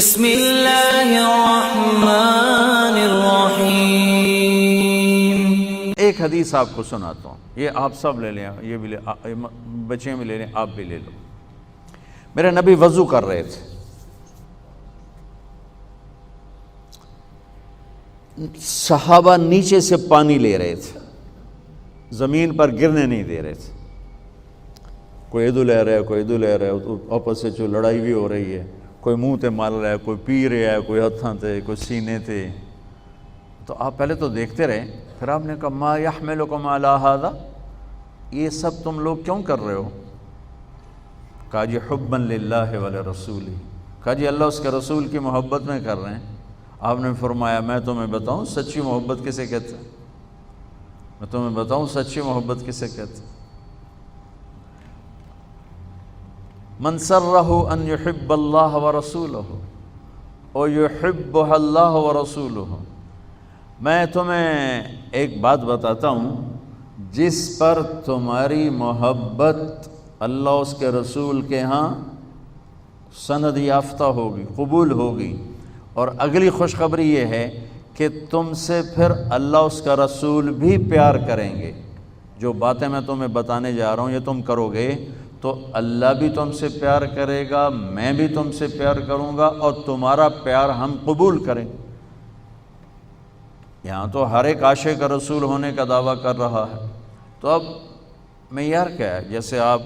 بسم اللہ الرحمن الرحیم۔ ایک حدیث آپ کو سناتا ہوں، یہ آپ سب لے لیں، یہ بھی بچے بھی لے لیں، آپ بھی لے لو۔ میرے نبی وضو کر رہے تھے، صحابہ نیچے سے پانی لے رہے تھے، زمین پر گرنے نہیں دے رہے تھے۔ کوئی ادھر لے رہا ہے، کوئی ادھر لے رہا ہے، آپس سے جو لڑائی بھی ہو رہی ہے، کوئی منہ تے مال رہا ہے، کوئی پی رہا ہے، کوئی ہتھاں تے، کوئی سینے تے۔ تو آپ پہلے تو دیکھتے رہے، پھر آپ نے کہا ما یحملکم علی ھذا، یہ سب تم لوگ کیوں کر رہے ہو؟ کہا جی حبا للہ ولرسولہ، کہا جی اللہ اس کے رسول کی محبت میں کر رہے ہیں۔ آپ نے فرمایا میں تمہیں بتاؤں سچی محبت کسے کہتے ہیں؟ میں تمہیں بتاؤں سچی محبت کسے کہتے ہیں؟ من سرہ ان یحب اللہ ورسولہ او یحبہ اللہ ورسولہ۔ میں تمہیں ایک بات بتاتا ہوں، جس پر تمہاری محبت اللہ اس کے رسول کے ہاں سند یافتہ ہوگی، قبول ہوگی، اور اگلی خوشخبری یہ ہے کہ تم سے پھر اللہ اس کا رسول بھی پیار کریں گے۔ جو باتیں میں تمہیں بتانے جا رہا ہوں یہ تم کرو گے تو اللہ بھی تم سے پیار کرے گا، میں بھی تم سے پیار کروں گا، اور تمہارا پیار ہم قبول کریں گے۔ یہاں تو ہر ایک عاشق رسول ہونے کا دعویٰ کر رہا ہے، تو اب معیار کیا ہے؟ جیسے آپ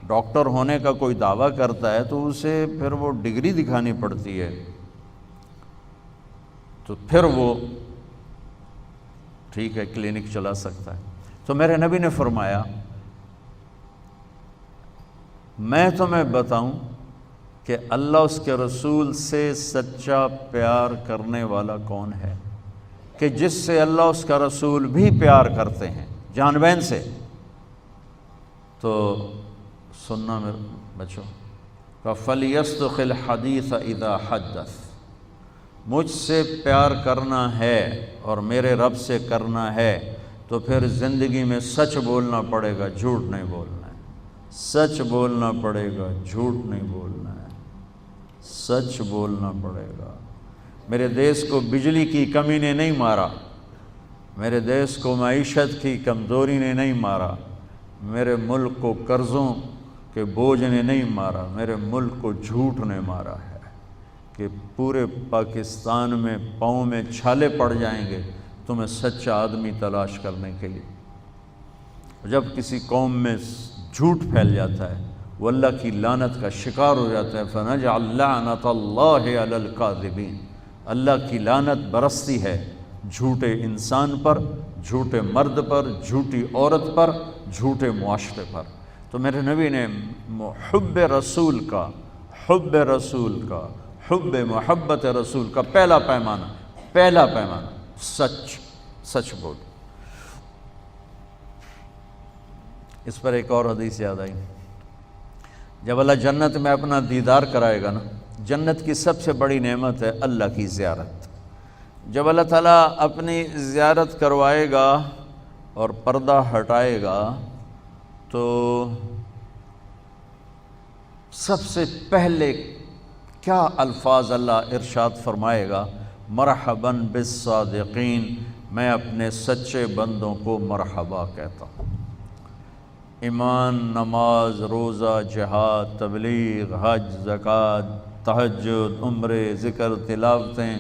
ڈاکٹر ہونے کا کوئی دعویٰ کرتا ہے تو اسے پھر وہ ڈگری دکھانی پڑتی ہے، تو پھر وہ ٹھیک ہے کلینک چلا سکتا ہے۔ تو میرے نبی نے فرمایا میں تمہیں بتاؤں کہ اللہ اس کے رسول سے سچا پیار کرنے والا کون ہے، کہ جس سے اللہ اس کا رسول بھی پیار کرتے ہیں جان بین سے۔ تو سننا میرے بچوں، فَلْيَصْدُقِ الْحَدِيثَ إِذَا حَدَّثَ، مجھ سے پیار کرنا ہے اور میرے رب سے کرنا ہے تو پھر زندگی میں سچ بولنا پڑے گا، جھوٹ نہیں بولنا ہے۔ سچ بولنا پڑے گا، جھوٹ نہیں بولنا ہے، سچ بولنا پڑے گا۔ میرے دیس کو بجلی کی کمی نے نہیں مارا، میرے دیس کو معیشت کی کمزوری نے نہیں مارا، میرے ملک کو قرضوں کے بوجھ نے نہیں مارا، میرے ملک کو جھوٹ نے مارا ہے کہ پورے پاکستان میں پاؤں میں چھالے پڑ جائیں گے تمہیں سچا آدمی تلاش کرنے کے لیے۔ جب کسی قوم میں جھوٹ پھیل جاتا ہے وہ اللہ کی لعنت کا شکار ہو جاتا ہے، فَنَجْعَلْ لَعْنَةَ اللَّهِ عَلَى الْكَاذِبِينَ، اللہ کی لعنت برستی ہے جھوٹے انسان پر، جھوٹے مرد پر، جھوٹی عورت پر، جھوٹے معاشرے پر۔ تو میرے نبی نے حب رسول کا، حب رسول کا، حب محبت رسول کا پہلا پیمانہ سچ بول۔ اس پر ایک اور حدیث یاد آئی، جب اللہ جنت میں اپنا دیدار کرائے گا نا، جنت کی سب سے بڑی نعمت ہے اللہ کی زیارت۔ جب اللہ تعالیٰ اپنی زیارت کروائے گا اور پردہ ہٹائے گا تو سب سے پہلے کیا الفاظ اللہ ارشاد فرمائے گا؟ مرحباً بالصادقین، میں اپنے سچے بندوں کو مرحبا کہتا ہوں۔ ایمان، نماز، روزہ، جہاد، تبلیغ، حج، زکوٰۃ، تہجد، عمرے، ذکر، تلاوتیں،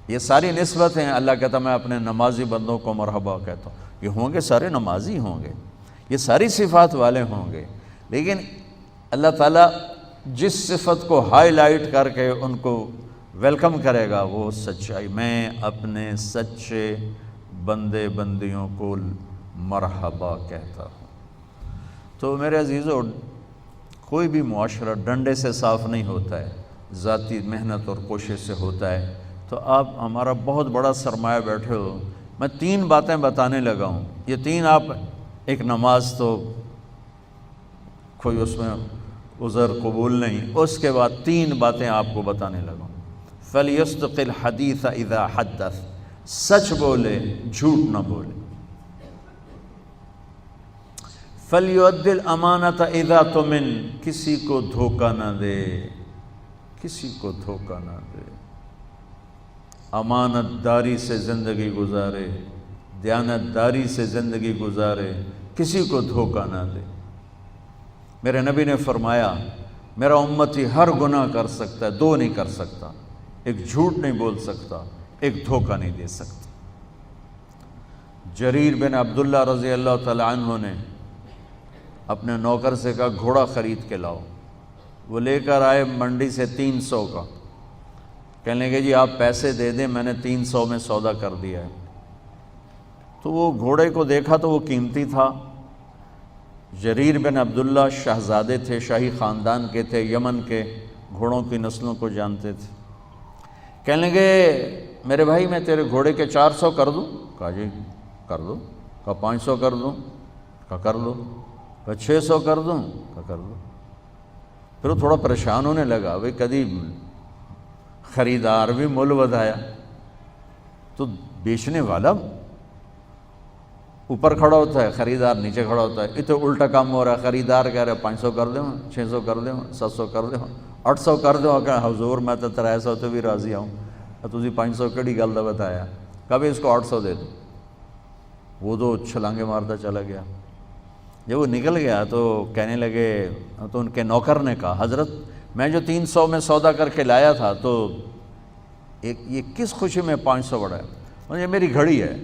یہ ساری نسبتیں اللہ کہتا میں اپنے نمازی بندوں کو مرحبا کہتا ہوں۔ یہ ہوں گے سارے نمازی ہوں گے، یہ ساری صفات والے ہوں گے، لیکن اللہ تعالیٰ جس صفت کو ہائی لائٹ کر کے ان کو ویلکم کرے گا وہ سچائی، میں اپنے سچے بندے بندیوں کو مرحبا کہتا ہوں۔ تو میرے عزیزو، کوئی بھی معاشرہ ڈنڈے سے صاف نہیں ہوتا ہے، ذاتی محنت اور کوشش سے ہوتا ہے۔ تو آپ ہمارا بہت بڑا سرمایہ بیٹھے ہو، میں 3 باتیں بتانے لگا ہوں، یہ 3 آپ، ایک نماز تو کوئی اس میں عذر قبول نہیں، اس کے بعد 3 باتیں آپ کو بتانے لگا ہوں۔ فَلْيَصْدُقِ الْحَدِيثَ إِذَا حَدَّثَ، سچ بولے، جھوٹ نہ بولے۔ فَلْيُؤَدِّ الْأَمَانَةَ إِذَا تُؤْمِنَ، کسی کو دھوکہ نہ دے، کسی کو دھوکہ نہ دے، امانت داری سے زندگی گزارے، دیانت داری سے زندگی گزارے، کسی کو دھوکہ نہ دے۔ میرے نبی نے فرمایا میرا امتی ہر گناہ کر سکتا ہے، دو نہیں کر سکتا، ایک جھوٹ نہیں بول سکتا، ایک دھوکہ نہیں دے سکتا۔ جریر بن عبداللہ رضی اللہ تعالی عنہ نے اپنے نوکر سے کہا گھوڑا خرید کے لاؤ، وہ لے کر آئے منڈی سے 300 کا، کہنے لگے جی آپ پیسے دے دیں، میں نے 300 میں سودا کر دیا ہے۔ تو وہ گھوڑے کو دیکھا تو وہ قیمتی تھا۔ جریر بن عبداللہ شہزادے تھے، شاہی خاندان کے تھے، یمن کے گھوڑوں کی نسلوں کو جانتے تھے۔ کہنے لگے میرے بھائی میں تیرے گھوڑے کے 400 کر دوں؟ کہا جی کر دو۔ کہا 500 کر دوں؟ کہا کر دو۔ کہا 600 کر دوں؟ کہا کر دو۔ پھر وہ تھوڑا پریشان ہونے لگا، بھئی کدی خریدار بھی مول ودایا، تو بیچنے والا اوپر کھڑا ہوتا ہے، خریدار نیچے کھڑا ہوتا ہے، یہ تو الٹا کام ہو رہا ہے۔ خریدار کہہ رہا ہے 500 کر دوں، 600 کر دوں، 700 کر دوں، 800 کر دوں۔ کہ حضور میں تو 300 تو بھی راضی ہوں، تسی 500 کیڑی گل دا بتایا؟ کبھی اس کو 800 دے دو۔ وہ تو چھلانگے مارتا چلا گیا۔ جب وہ نکل گیا تو کہنے لگے، تو ان کے نوکر نے کہا حضرت میں جو 300 میں سودا کر کے لایا تھا تو یہ کس خوشی میں 500 بڑھا ہے؟ مجھے میری گھڑی ہے،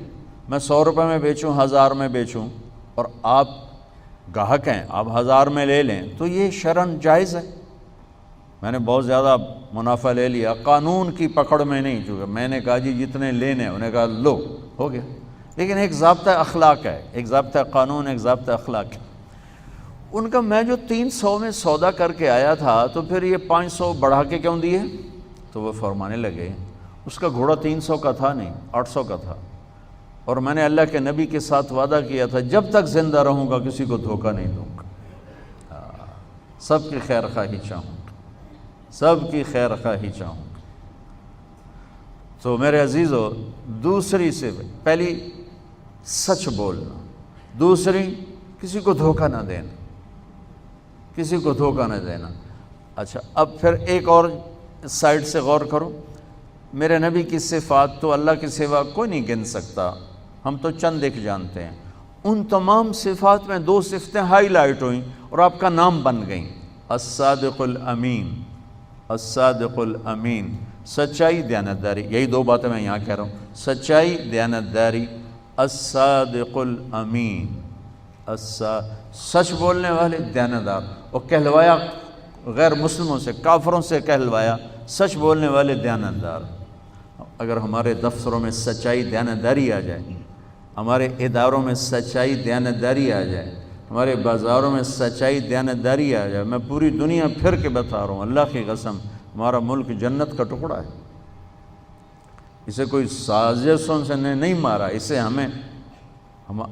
میں 100 روپے میں بیچوں، 1000 میں بیچوں، اور آپ گاہک ہیں، آپ 1000 میں لے لیں تو یہ شرعاً جائز ہے۔ میں نے بہت زیادہ منافع لے لیا، قانون کی پکڑ میں نہیں، چونکہ میں نے کہا جی جتنے لینے، انہوں نے کہا لو، ہو گیا۔ لیکن ایک ضابطہ اخلاق ہے، ایک ضابطہ قانون، ایک ضابطہ اخلاق ہے۔ ان کا میں جو 300 میں سودا کر کے آیا تھا تو پھر یہ 500 بڑھا کے کیوں دیے؟ تو وہ فرمانے لگے اس کا گھوڑا 300 کا تھا نہیں، 800 کا تھا، اور میں نے اللہ کے نبی کے ساتھ وعدہ کیا تھا جب تک زندہ رہوں گا کسی کو دھوکہ نہیں دوں گا، سب کی خیر خواہی چاہوں گا، سب کی خیر خواہی چاہوں گا۔ تو میرے عزیزو، دوسری سے پہلی سچ بولنا، دوسری کسی کو دھوکہ نہ دینا، کسی کو دھوکہ نہ دینا۔ اچھا اب پھر ایک اور سائڈ سے غور کرو، میرے نبی کی صفات تو اللہ کے سوا کوئی نہیں گن سکتا، ہم تو چند ایک جانتے ہیں۔ ان تمام صفات میں 2 صفتیں ہائی لائٹ ہوئیں اور آپ کا نام بن گئیں، الصادق الامین، الصادق الامین، سچائی، دیانتداری۔ یہی 2 باتیں میں یہاں کہہ رہا ہوں، سچائی، دیانتداری، الصادق الامین، سچ بولنے والے، دیانتدار۔ اور کہلوایا غیر مسلموں سے، کافروں سے کہلوایا سچ بولنے والے، دیانتدار۔ اگر ہمارے دفتروں میں سچائی، دیانتداری آ جائے، ہمارے اداروں میں سچائی، دیانتداری آ جائے، ہمارے بازاروں میں سچائی، دیانتداری آ جائے، میں پوری دنیا پھر کے بتا رہا ہوں، اللہ کی قسم ہمارا ملک جنت کا ٹکڑا ہے۔ اسے کوئی سازشوں سے نہیں مارا، اسے ہم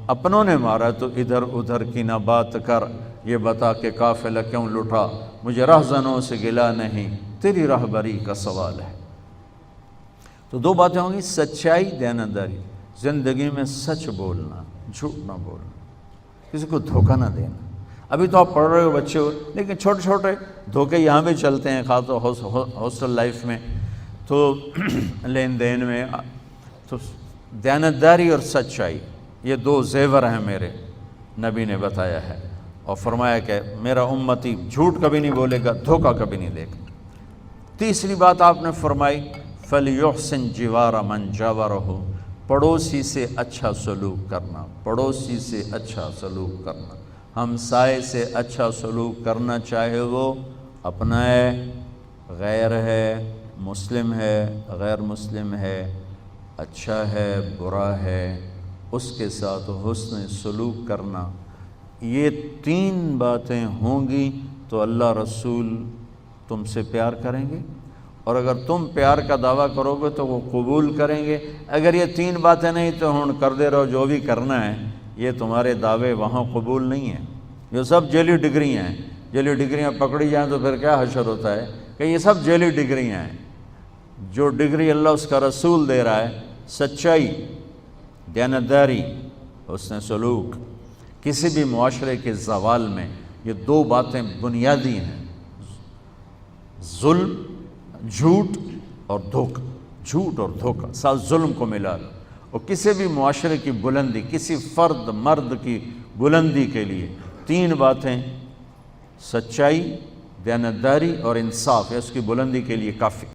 اپنوں نے مارا۔ تو ادھر ادھر کی نہ بات کر، یہ بتا کہ قافلہ کیوں لٹا، مجھے رہزنوں سے گلا نہیں، تیری راہبری کا سوال ہے۔ تو 2 باتیں ہوں گی، سچائی، دیانتداری، زندگی میں سچ بولنا، جھوٹ نہ بولنا، کسی کو دھوکہ نہ دینا۔ ابھی تو آپ پڑھ رہے ہو، بچے ہو، لیکن چھوٹے چھوٹے دھوکے یہاں بھی چلتے ہیں، خاص طور ہاسٹل لائف میں، تو لین دین میں۔ تو دیانتداری اور سچائی یہ 2 زیور ہیں میرے، نبی نے بتایا ہے، اور فرمایا کہ میرا امتی جھوٹ کبھی نہیں بولے گا، دھوکہ کبھی نہیں دے گا۔ تیسری بات آپ نے فرمائی فَلْيُحْسِنْ جِوَارَ مَنْ جَاوَرَهُ، پڑوسی سے اچھا سلوک کرنا، پڑوسی سے اچھا سلوک کرنا، ہمسائے سے اچھا سلوک کرنا، چاہے وہ اپنا ہے، غیر ہے، مسلم ہے، غیر مسلم ہے، اچھا ہے، برا ہے، اس کے ساتھ حسن سلوک کرنا۔ یہ 3 باتیں ہوں گی تو اللہ رسول تم سے پیار کریں گے، اور اگر تم پیار کا دعویٰ کرو گے تو وہ قبول کریں گے۔ اگر یہ 3 باتیں نہیں تو ہن کر دے رہو جو بھی کرنا ہے، یہ تمہارے دعوے وہاں قبول نہیں ہیں۔ یہ سب جعلی ڈگریاں ہیں، جعلی ڈگریاں پکڑی جائیں تو پھر کیا حشر ہوتا ہے کہ یہ سب جعلی ڈگریاں ہیں۔ جو ڈگری اللہ اس کا رسول دے رہا ہے، سچائی، دیانتداری، حسن سلوک، کسی بھی معاشرے کے زوال میں یہ 2 باتیں بنیادی ہیں، ظلم جھوٹ اور دھوکہ، جھوٹ اور دھوکہ ساتھ ظلم کو ملا لو۔ اور کسی بھی معاشرے کی بلندی، کسی فرد مرد کی بلندی کے لیے 3 باتیں، سچائی، دیانتداری اور انصاف، ہے اس کی بلندی کے لیے کافی۔